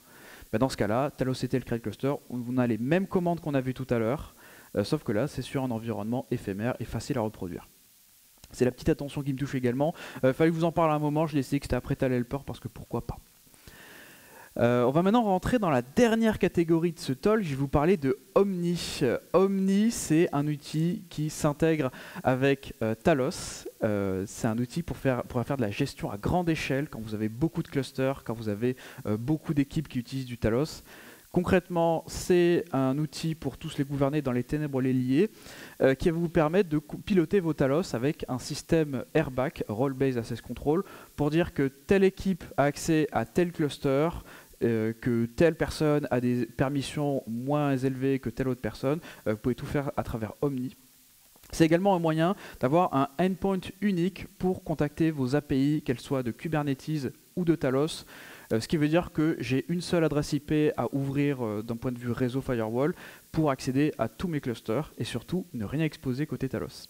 Dans ce cas-là, talosctl create cluster, on a les mêmes commandes qu'on a vues tout à l'heure, sauf que là, c'est sur un environnement éphémère et facile à reproduire. C'est la petite attention qui me touche également. Fallait que je vous en parle à un moment, je l'ai essayé que c'était après talhelper parce que pourquoi pas. On va maintenant rentrer dans la dernière catégorie de ce talk. Je vais vous parler de Omni. Omni, c'est un outil qui s'intègre avec Talos. C'est un outil pour faire de la gestion à grande échelle quand vous avez beaucoup de clusters, quand vous avez beaucoup d'équipes qui utilisent du Talos. Concrètement, c'est un outil pour tous les gouverner dans les ténèbres les liés, qui va vous permettre de piloter vos Talos avec un système RBAC, Role Based Access Control, pour dire que telle équipe a accès à tel cluster, que telle personne a des permissions moins élevées que telle autre personne. Vous pouvez tout faire à travers Omni. C'est également un moyen d'avoir un endpoint unique pour contacter vos API, qu'elles soient de Kubernetes ou de Talos. Ce qui veut dire que j'ai une seule adresse IP à ouvrir d'un point de vue réseau firewall pour accéder à tous mes clusters et surtout ne rien exposer côté Talos.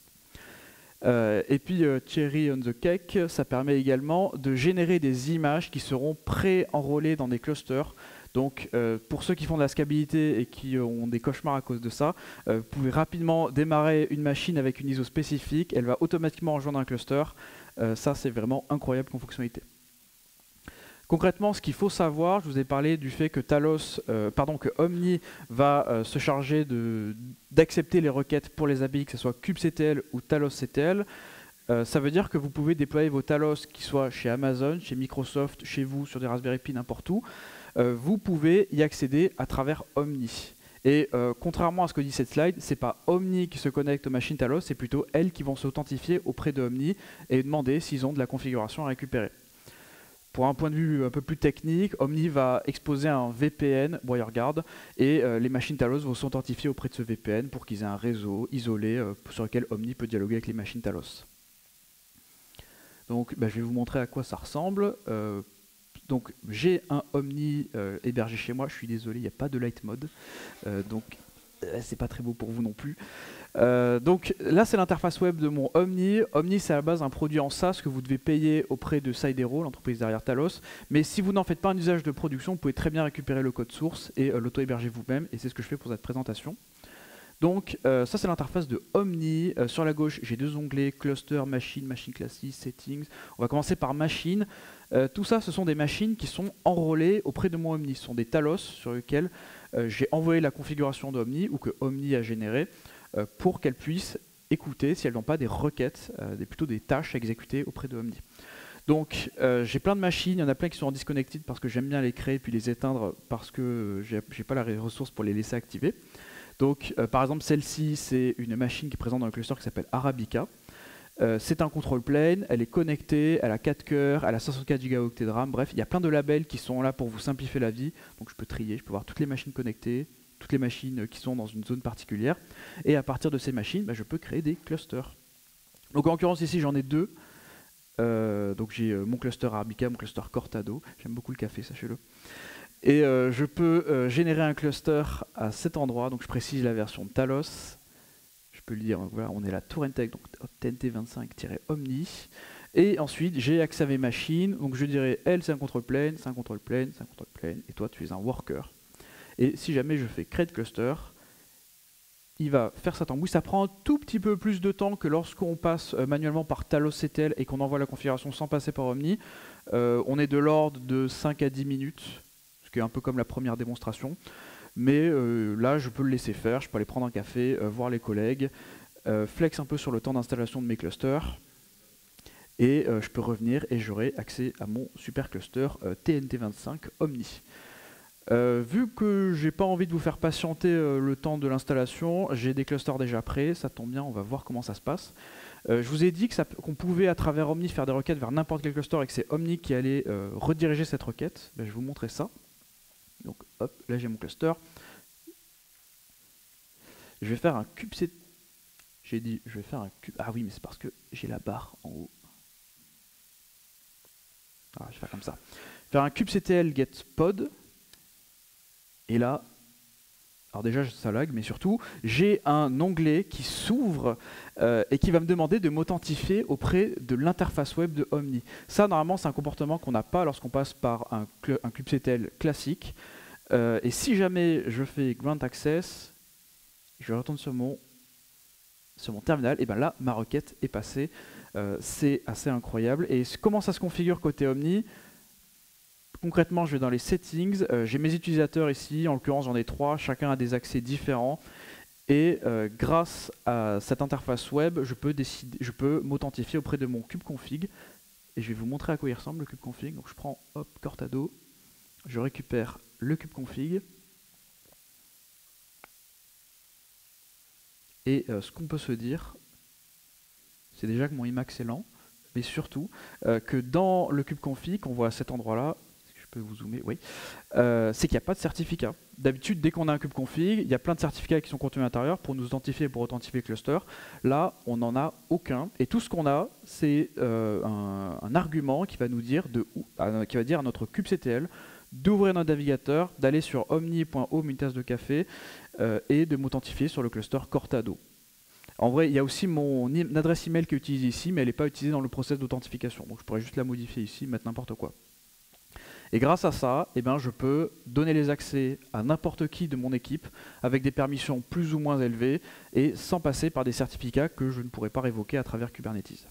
Et puis Cherry on the Cake, ça permet également de générer des images qui seront pré-enrôlées dans des clusters. Donc pour ceux qui font de la scalabilité et qui ont des cauchemars à cause de ça, vous pouvez rapidement démarrer une machine avec une ISO spécifique, elle va automatiquement rejoindre un cluster. Ça c'est vraiment incroyable comme fonctionnalité. Concrètement, ce qu'il faut savoir, je vous ai parlé du fait que que Omni va se charger d'accepter les requêtes pour les API, que ce soit kubectl ou talosctl. Ça veut dire que vous pouvez déployer vos Talos, qui soient chez Amazon, chez Microsoft, chez vous, sur des Raspberry Pi, n'importe où. Vous pouvez y accéder à travers Omni. Et contrairement à ce que dit cette slide, c'est pas Omni qui se connecte aux machines Talos, c'est plutôt elles qui vont s'authentifier auprès de Omni et demander s'ils ont de la configuration à récupérer. Pour un point de vue un peu plus technique, Omni va exposer un VPN, WireGuard, et les machines Talos vont s'authentifier auprès de ce VPN pour qu'ils aient un réseau isolé sur lequel Omni peut dialoguer avec les machines Talos. Donc je vais vous montrer à quoi ça ressemble. Donc j'ai un Omni hébergé chez moi, je suis désolé, il n'y a pas de light mode, donc c'est pas très beau pour vous non plus. Donc là c'est l'interface web de mon Omni. Omni c'est à la base un produit en SaaS que vous devez payer auprès de Sidero, l'entreprise derrière Talos. Mais si vous n'en faites pas un usage de production, vous pouvez très bien récupérer le code source et l'auto-héberger vous-même. Et c'est ce que je fais pour cette présentation. Donc ça c'est l'interface de Omni. Sur la gauche j'ai deux onglets, Cluster, Machine, Machine Classes, Settings. On va commencer par Machine. Tout ça ce sont des machines qui sont enrôlées auprès de mon Omni. Ce sont des Talos sur lesquels j'ai envoyé la configuration d'Omni ou que Omni a généré pour qu'elles puissent écouter si elles n'ont pas des requêtes, plutôt des tâches à exécuter auprès de Omni. Donc j'ai plein de machines, il y en a plein qui sont en disconnected parce que j'aime bien les créer puis les éteindre parce que j'ai pas la ressource pour les laisser activer. Donc par exemple celle-ci c'est une machine qui est présente dans le cluster qui s'appelle Arabica. C'est un control plane, elle est connectée, elle a 4 cœurs, elle a 504 Go de RAM, bref, il y a plein de labels qui sont là pour vous simplifier la vie. Donc je peux trier, je peux voir toutes les machines connectées, toutes les machines qui sont dans une zone particulière. Et à partir de ces machines, je peux créer des clusters. Donc en l'occurrence ici j'en ai deux. Donc j'ai mon cluster Arabica, mon cluster Cortado. J'aime beaucoup le café, sachez-le. Et je peux générer un cluster à cet endroit. Donc je précise la version de Talos. Je peux lui dire, voilà, on est la Tour Entech, donc TNT25-Omni. Et ensuite, j'ai accès à mes machines. Donc je dirais, elle, c'est un control plane, c'est un control plane, c'est un control plane. Et toi, tu es un worker. Et si jamais je fais create cluster, il va faire sa tambouille. Ça prend un tout petit peu plus de temps que lorsqu'on passe manuellement par talosctl et qu'on envoie la configuration sans passer par Omni. On est de l'ordre de 5 à 10 minutes, ce qui est un peu comme la première démonstration. Mais là, je peux le laisser faire, je peux aller prendre un café, voir les collègues, flex un peu sur le temps d'installation de mes clusters, et je peux revenir et j'aurai accès à mon super cluster TNT25 Omni. Vu que j'ai pas envie de vous faire patienter le temps de l'installation, j'ai des clusters déjà prêts, ça tombe bien, on va voir comment ça se passe. Je vous ai dit qu'on pouvait à travers Omni faire des requêtes vers n'importe quel cluster et que c'est Omni qui allait rediriger cette requête. Je vais vous montrer ça. Donc hop, là j'ai mon cluster. Je vais faire un kubectl. J'ai dit je vais faire un cube. Ah oui, mais c'est parce que j'ai la barre en haut. Ah, je vais faire comme ça. Je vais faire un kubectl get pod. Et là, alors déjà ça lag, mais surtout j'ai un onglet qui s'ouvre et qui va me demander de m'authentifier auprès de l'interface web de Omni. Ça normalement c'est un comportement qu'on n'a pas lorsqu'on passe par un kubectl classique. Et si jamais je fais grant access, je retourne sur mon terminal, et bien là ma requête est passée. C'est assez incroyable. Et comment ça se configure côté Omni? Concrètement, je vais dans les settings, j'ai mes utilisateurs ici, en l'occurrence j'en ai 3, chacun a des accès différents. Et grâce à cette interface web, je peux m'authentifier auprès de mon kubeconfig. Et je vais vous montrer à quoi il ressemble le kubeconfig. Donc je prends hop, Cortado, je récupère le kubeconfig. Et ce qu'on peut se dire, c'est déjà que mon Emacs est lent, mais surtout que dans le kubeconfig, qu'on voit à cet endroit-là, je peux vous zoomer, oui, c'est qu'il n'y a pas de certificat. D'habitude, dès qu'on a un kubeconfig, il y a plein de certificats qui sont contenus à l'intérieur pour nous authentifier et pour authentifier le cluster. Là, on n'en a aucun. Et tout ce qu'on a, c'est un argument qui va nous dire qui va dire à notre kubectl d'ouvrir notre navigateur, d'aller sur omni.home, une tasse de café, et de m'authentifier sur le cluster Cortado. En vrai, il y a aussi mon adresse email qui est utilisée ici, mais elle n'est pas utilisée dans le process d'authentification. Donc je pourrais juste la modifier ici, mettre n'importe quoi. Et grâce à ça, je peux donner les accès à n'importe qui de mon équipe avec des permissions plus ou moins élevées et sans passer par des certificats que je ne pourrais pas révoquer à travers Kubernetes.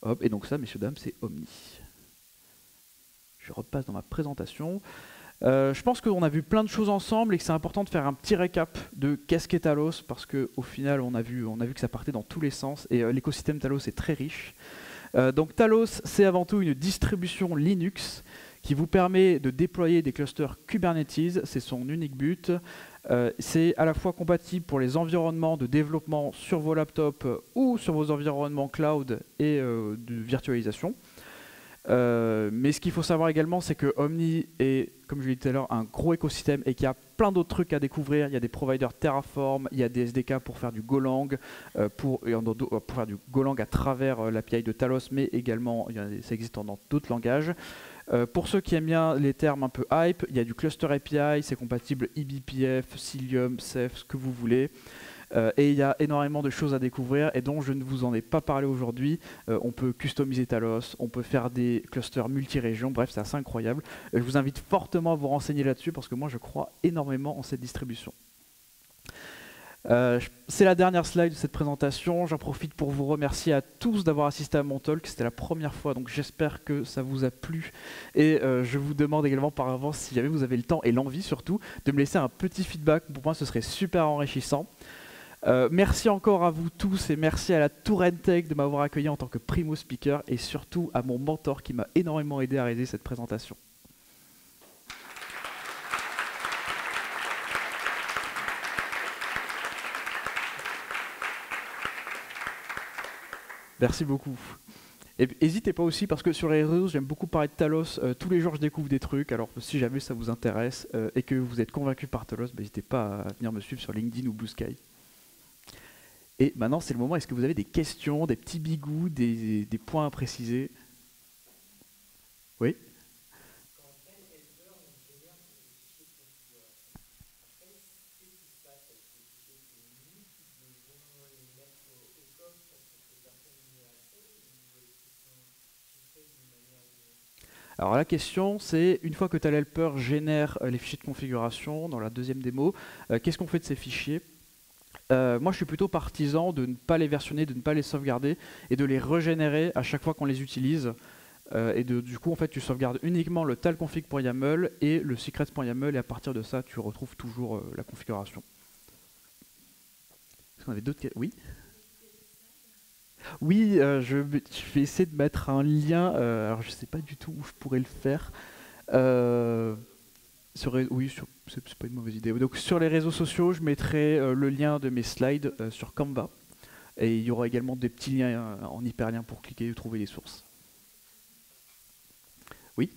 Hop, et donc ça, messieurs, dames, c'est Omni. je repasse dans ma présentation. Je pense qu'on a vu plein de choses ensemble et que c'est important de faire un petit récap de qu'est-ce qu'est Talos, parce qu'au final, on a vu que ça partait dans tous les sens et l'écosystème Talos est très riche. Donc Talos, c'est avant tout une distribution Linux qui vous permet de déployer des clusters Kubernetes, c'est son unique but. C'est à la fois compatible pour les environnements de développement sur vos laptops ou sur vos environnements cloud et de virtualisation. Mais ce qu'il faut savoir également, c'est que Omni est, comme je l'ai dit tout à l'heure, un gros écosystème et qu'il y a plein d'autres trucs à découvrir. Il y a des providers Terraform, il y a des SDK pour faire du Golang, pour faire du Golang à travers l'API de Talos, mais également ça existe dans d'autres langages. Pour ceux qui aiment bien les termes un peu hype, il y a du Cluster API, c'est compatible eBPF, Cilium, Ceph, ce que vous voulez. Et il y a énormément de choses à découvrir et dont je ne vous en ai pas parlé aujourd'hui. On peut customiser Talos, on peut faire des clusters multi-régions, bref, c'est assez incroyable. Je vous invite fortement à vous renseigner là-dessus parce que moi, je crois énormément en cette distribution. C'est la dernière slide de cette présentation. J'en profite pour vous remercier à tous d'avoir assisté à mon talk. C'était la première fois, donc j'espère que ça vous a plu. Et je vous demande également par avance, si jamais vous avez le temps et l'envie surtout, de me laisser un petit feedback. Pour moi, ce serait super enrichissant. Merci encore à vous tous et merci à la Tour Tech de m'avoir accueilli en tant que primo speaker et surtout à mon mentor qui m'a énormément aidé à réaliser cette présentation. Merci beaucoup. Et n'hésitez pas aussi, parce que sur les réseaux, j'aime beaucoup parler de Talos. Tous les jours, je découvre des trucs. Alors, si jamais ça vous intéresse et que vous êtes convaincu par Talos, n'hésitez pas à venir me suivre sur LinkedIn ou Blue Sky. Et maintenant, c'est le moment. Est-ce que vous avez des questions, des petits bigous, des points à préciser? Oui. Alors la question, c'est une fois que ta helper génère les fichiers de configuration dans la deuxième démo, qu'est-ce qu'on fait de ces fichiers? Moi, je suis plutôt partisan de ne pas les versionner, de ne pas les sauvegarder et de les régénérer à chaque fois qu'on les utilise. Du coup, en fait, tu sauvegardes uniquement le talconfig.yaml et le secrets.yaml et à partir de ça, tu retrouves toujours la configuration. Est-ce qu'on avait d'autres questions? Oui. Oui, je vais essayer de mettre un lien. Alors, je ne sais pas du tout où je pourrais le faire. Oui, c'est pas une mauvaise idée. Donc, sur les réseaux sociaux, je mettrai le lien de mes slides sur Canva. Et il y aura également des petits liens en hyperlien pour cliquer et trouver les sources. Oui.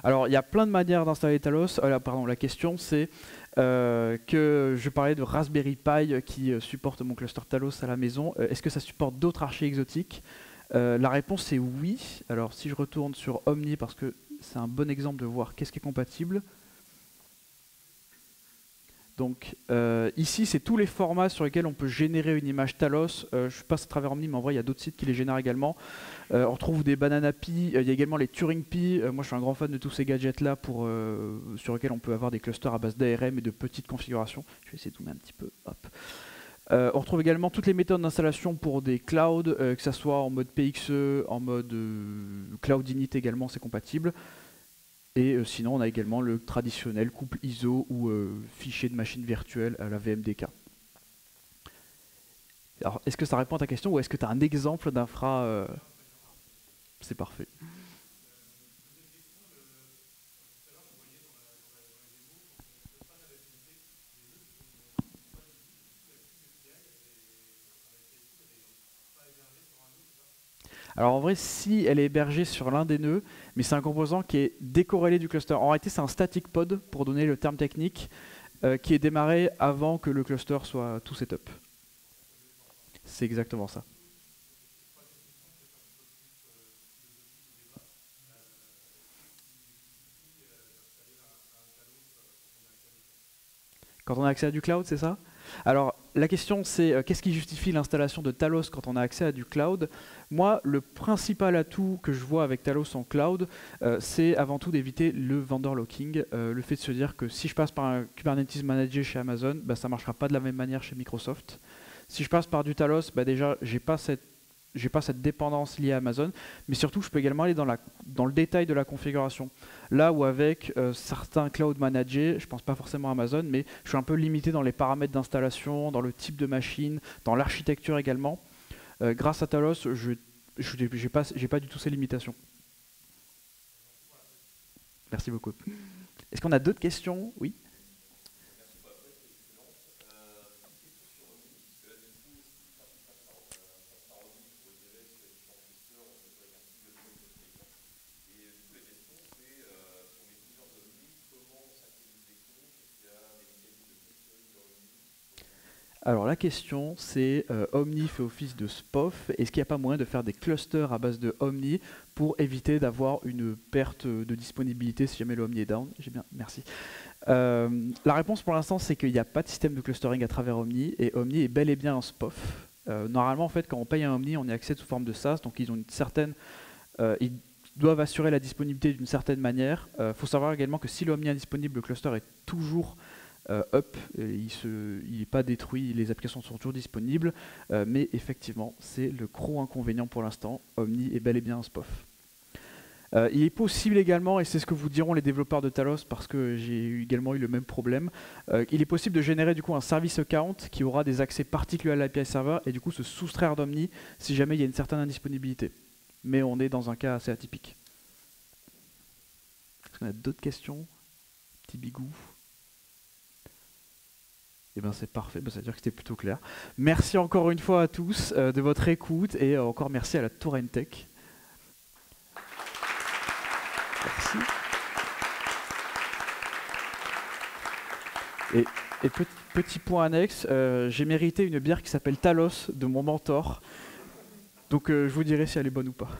Alors, il y a plein de manières d'installer Talos. Pardon, la question, c'est que je parlais de Raspberry Pi qui supporte mon cluster Talos à la maison. Est-ce que ça supporte d'autres archis exotiques? La réponse est oui. Alors, si je retourne sur Omni, parce que c'est un bon exemple de voir qu'est-ce qui est compatible. Donc ici, c'est tous les formats sur lesquels on peut générer une image Talos. Je passe à travers Omni, mais en vrai, il y a d'autres sites qui les génèrent également. On retrouve des Banana Pi, il y a également les Turing Pi. Moi, je suis un grand fan de tous ces gadgets-là sur lesquels on peut avoir des clusters à base d'ARM et de petites configurations. Je vais essayer de zoomer un petit peu. Hop. On retrouve également toutes les méthodes d'installation pour des clouds, que ce soit en mode PXE, en mode Cloud Init également, c'est compatible. Et sinon, on a également le traditionnel couple ISO ou fichier de machine virtuelle à la VMDK. Alors, est-ce que ça répond à ta question ou est-ce que tu as un exemple d'infra C'est parfait. Alors en vrai, si elle est hébergée sur l'un des nœuds, mais c'est un composant qui est décorrélé du cluster. En réalité, c'est un static pod, pour donner le terme technique, qui est démarré avant que le cluster soit tout setup. C'est exactement ça. Quand on a accès à du cloud, c'est ça? Alors, la question c'est qu'est-ce qui justifie l'installation de Talos quand on a accès à du cloud? Moi, le principal atout que je vois avec Talos en cloud, c'est avant tout d'éviter le vendor locking, le fait de se dire que si je passe par un Kubernetes manager chez Amazon, bah, ça ne marchera pas de la même manière chez Microsoft. Si je passe par du Talos, bah déjà, j'ai pas cette dépendance liée à Amazon, mais surtout, je peux également aller dans le détail de la configuration. Là où avec certains cloud managés, je pense pas forcément à Amazon, mais je suis un peu limité dans les paramètres d'installation, dans le type de machine, dans l'architecture également. Grâce à Talos, je n'ai pas du tout ces limitations. Merci beaucoup. Est-ce qu'on a d'autres questions? Oui. Alors la question c'est Omni fait office de SPOF, est-ce qu'il n'y a pas moyen de faire des clusters à base de Omni pour éviter d'avoir une perte de disponibilité si jamais le Omni est down? J'ai bien, merci. La réponse pour l'instant c'est qu'il n'y a pas de système de clustering à travers Omni et Omni est bel et bien un SPOF. Normalement en fait quand on paye un Omni on y accède sous forme de SaaS, donc ils ont une certaine... ils doivent assurer la disponibilité d'une certaine manière. Il faut savoir également que si le Omni est indisponible, le cluster est toujours up, il n'est pas détruit, les applications sont toujours disponibles, mais effectivement c'est le gros inconvénient pour l'instant, Omni est bel et bien un SPOF. Il est possible également, et c'est ce que vous diront les développeurs de Talos parce que j'ai également eu le même problème, il est possible de générer du coup un service account qui aura des accès particuliers à l'API server et du coup se soustraire d'Omni si jamais il y a une certaine indisponibilité. Mais on est dans un cas assez atypique. Est-ce qu'on a d'autres questions? Petit bigou. Eh bien c'est parfait, ça veut dire que c'était plutôt clair. Merci encore une fois à tous de votre écoute et encore merci à la Tourentech. Merci. Et petit point annexe, j'ai mérité une bière qui s'appelle Talos de mon mentor. Donc je vous dirai si elle est bonne ou pas.